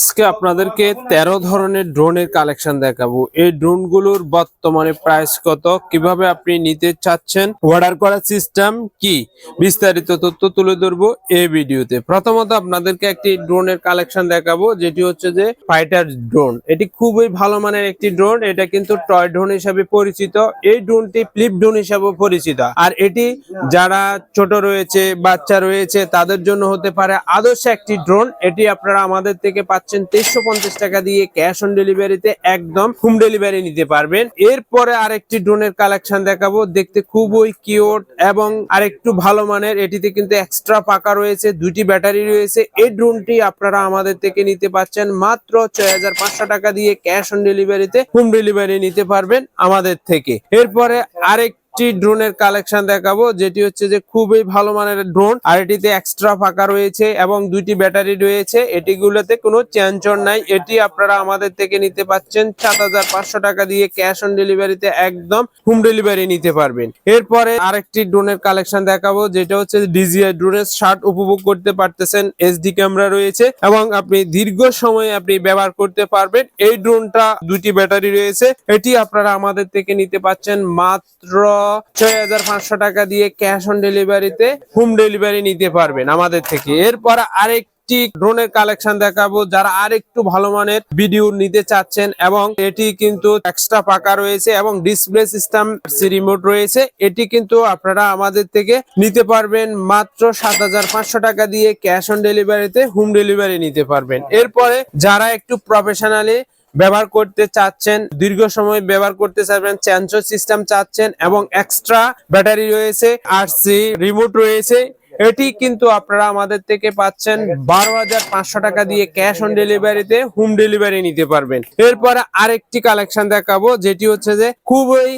আজকে আপনাদেরকে 13 ধরনের ড্রোনের কালেকশন দেখাবো। এই ড্রোনগুলোর বর্তমানে প্রাইস কত, কিভাবে আপনি নিতে চাচ্ছেন, অর্ডার করার সিস্টেম কি, বিস্তারিত তথ্য তুলে ধরবো এই ভিডিওতে। প্রথমত আপনাদেরকে একটি ড্রোনের কালেকশন দেখাবো, যেটি হচ্ছে যে ফাইটার ড্রোন। এটি খুবই ভালো মানের একটি ড্রোন। এটা কিন্তু টয় ড্রোন হিসাবে পরিচিত। এই ড্রোনটি ফ্লিপ ড্রোন হিসাবে পরিচিত। আর এটি যারা ছোট রয়েছে, বাচ্চা রয়েছে, তাদের জন্য হতে পারে আদর্শ একটি ড্রোন। এটি আপনারা আমাদের থেকে পাচ্ছেন 2350 টাকা দিয়ে ক্যাশ অন ডেলিভারিতে, একদম হোম ডেলিভারি নিতে পারবেন। এরপরে আরেকটি ড্রোনের কালেকশন দেখাবো, দেখতে খুবই কিউট এবং আরেকটু ভালো মানের। এটিতে কিন্তু এক্সট্রা পাকা রয়েছে, দুটি ব্যাটারি রয়েছে। এই ড্রোনটি আপনারা আমাদের থেকে নিতে পাচ্ছেন মাত্র 6500 টাকা দিয়ে ক্যাশ অন ডেলিভারিতে, হোম ডেলিভারি নিতে পারবেন আমাদের থেকে। এরপরে আরেক ড্রোনের কালেকশন দেখাবো, যেটি হচ্ছে যে খুবই ভালো মানের ড্রোন। আর এটিতে এক্সট্রা ফাঁকা রয়েছে এবং দুইটি ব্যাটারি রয়েছে। এটিগুলোতে কোনো চেঞ্জর নাই। এটি আপনারা আমাদের থেকে নিতে পাচ্ছেন 7500 টাকা দিয়ে ক্যাশ অন ডেলিভারিতে, একদম হোম ডেলিভারি নিতে পারবেন। এরপরে আরেকটি ড্রোনের কালেকশন দেখাবো, যেটা হচ্ছে ডিজিআই ড্রোনের শার্ট উপভোগ করতে পারতেছেন। এইচডি ক্যামেরা রয়েছে এবং আপনি দীর্ঘ সময় আপনি ব্যবহার করতে পারবেন। এই ড্রোনটা দুটি ব্যাটারি রয়েছে। এটি আপনারা আমাদের থেকে নিতে পাচ্ছেন মাত্র 6500 টাকা দিয়ে ক্যাশ অন ডেলিভারিতে, হোম ডেলিভারি নিতে পারবেন আমাদের থেকে। এরপর আরেকটি ড্রোনের কালেকশন দেখাবো, যারা আরেকটু ভালো মানের ভিডিও নিতে চাচ্ছেন, এবং এটি কিন্তু এক্সট্রা পাকা রয়েছে এবং ডিসপ্লে সিস্টেম রিমোট রয়েছে। এটি কিন্তু আপনারা আমাদের থেকে নিতে পারবেন মাত্র 7500 টাকা দিয়ে ক্যাশ অন ডেলিভারিতে, হোম ডেলিভারি নিতে পারবেন। এরপরে যারা একটু প্রফেশনালি ব্যবহার করতে চাচ্ছেন, দীর্ঘ সময় ব্যবহার করতে চাচ্ছেন, সেন্সর সিস্টেম চাচ্ছেন এবং এক্সট্রা ব্যাটারি রয়েছে, আরসি রিমোট রয়েছে, এটি কিন্তু আপনারা আমাদের থেকে পাচ্ছেন 12500 টাকা দিয়ে ক্যাশ অন ডেলিভারিতে, হোম ডেলিভারি নিতে পারবেন। এরপরে আরেকটি কালেকশন দেখাবো, যেটি হচ্ছে যে খুবই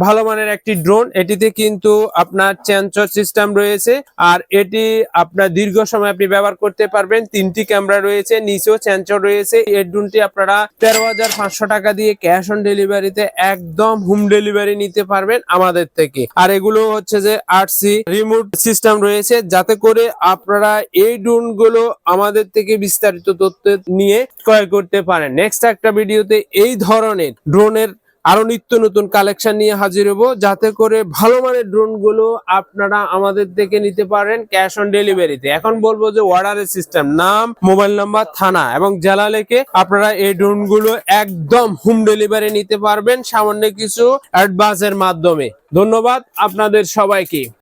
ভালো মানের একটি ড্রোন। এটিতে কিন্তু আপনার সেন্সর সিস্টেম রয়েছে আর এটি আপনার দীর্ঘ সময় আপনি ব্যবহার করতে পারবেন। তিনটি ক্যামেরা রয়েছে, নিচেও সেন্সর রয়েছে। এই ড্রোনটি আপনারা 13500 টাকা দিয়ে ক্যাশ অন ডেলিভারিতে, একদম হোম ডেলিভারি নিতে পারবেন আমাদের থেকে। আর এগুলো হচ্ছে যে আরসি রিমোট সিস্টেম রয়েছে, যাতে করে আপনারা এই ড্রোন গুলো আমাদের থেকে বিস্তারিত তথ্য নিয়ে ক্রয় করতে পারেন। নেক্সট একটা ভিডিওতে এই ধরনের ড্রোনের আরো নিত্য নতুন কালেকশন নিয়ে হাজির হবো, যাতে করে ভালো মানের ড্রোন গুলো আপনারা আমাদের থেকে নিতে পারেন ক্যাশ অন ডেলিভারিতে। এখন বলবো যে অর্ডারের সিস্টেম, নাম, মোবাইল নাম্বার, থানা এবং জেলা লিখে আপনারা এই ড্রোন গুলো একদম হোম ডেলিভারি নিতে পারবেন সামান্য কিছু অ্যাডভান্সের মাধ্যমে। ধন্যবাদ আপনাদের সবাইকে।